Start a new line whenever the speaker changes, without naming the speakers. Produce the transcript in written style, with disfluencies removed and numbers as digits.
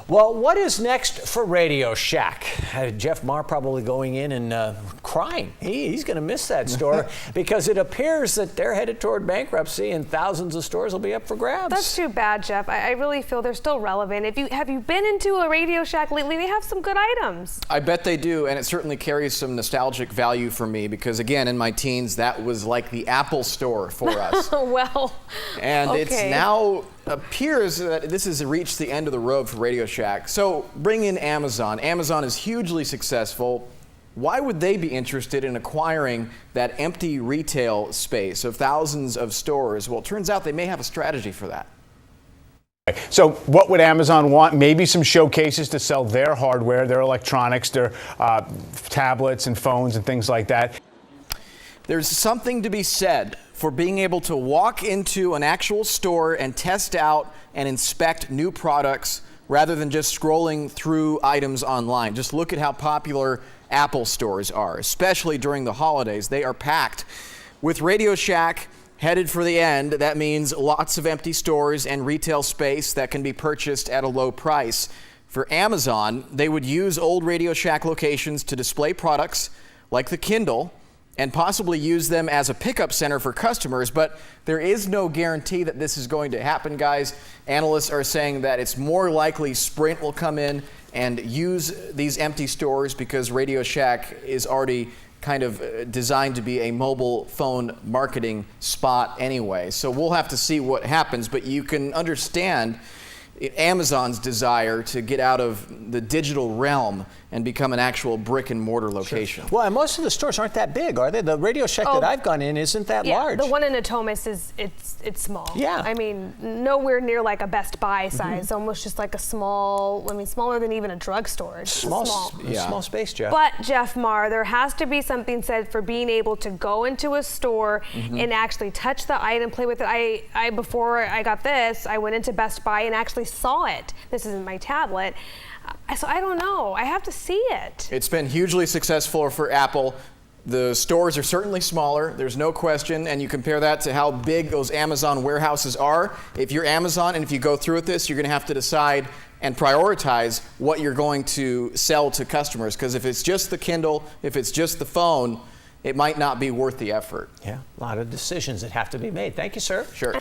Well, what is next for Radio Shack? Jeff Maher probably going in and crying. He's going to miss that store because it appears that they're headed toward bankruptcy and thousands of stores will be up for grabs.
That's too bad, Jeff. I really feel they're still relevant. Have you been into a Radio Shack lately? They have some good items.
I bet they do, and it certainly carries some nostalgic value for me because, again, in my teens, that was like the Apple store for us.
Well,
and
okay.
It's now appears that this has reached the end of the road for Radio Shack. So bring in Amazon. Amazon is hugely successful. Why would they be interested in acquiring that empty retail space of thousands of stores? Well, it turns out they may have a strategy for that.
So what would Amazon want? Maybe some showcases to sell their hardware, their electronics, their tablets and phones and things like that.
There's something to be said for being able to walk into an actual store and test out and inspect new products rather than just scrolling through items online. Just look at how popular Apple stores are, especially during the holidays. They are packed. With Radio Shack headed for the end, that means lots of empty stores and retail space that can be purchased at a low price. For Amazon, they would use old Radio Shack locations to display products like the Kindle and possibly use them as a pickup center for customers, but there is no guarantee that this is going to happen, guys. Analysts are saying that it's more likely Sprint will come in and use these empty stores because Radio Shack is already kind of designed to be a mobile phone marketing spot anyway. So we'll have to see what happens, but you can understand Amazon's desire to get out of the digital realm and become an actual brick and mortar location.
Sure. Well, and most of the stores aren't that big, are they? The Radio Shack that I've gone in isn't that large.
The one in Natomas it's small.
Yeah.
I mean, nowhere near like a Best Buy size. Almost just like a small. I mean, smaller than even a drugstore. It's small.
Small space, Jeff.
But Jeff Maher, there has to be something said for being able to go into a store and actually touch the item, play with it. I before I got this, I went into Best Buy and actually saw it. This isn't my tablet. So I don't know. I have to see it.
It's been hugely successful for Apple. The stores are certainly smaller, there's no question, and you compare that to how big those Amazon warehouses are. If you're Amazon and if you go through with this, you're going to have to decide and prioritize what you're going to sell to customers, because if it's just the Kindle, if it's just the phone, it might not be worth the effort.
Yeah, a lot of decisions that have to be made. Thank you, sir.
Sure.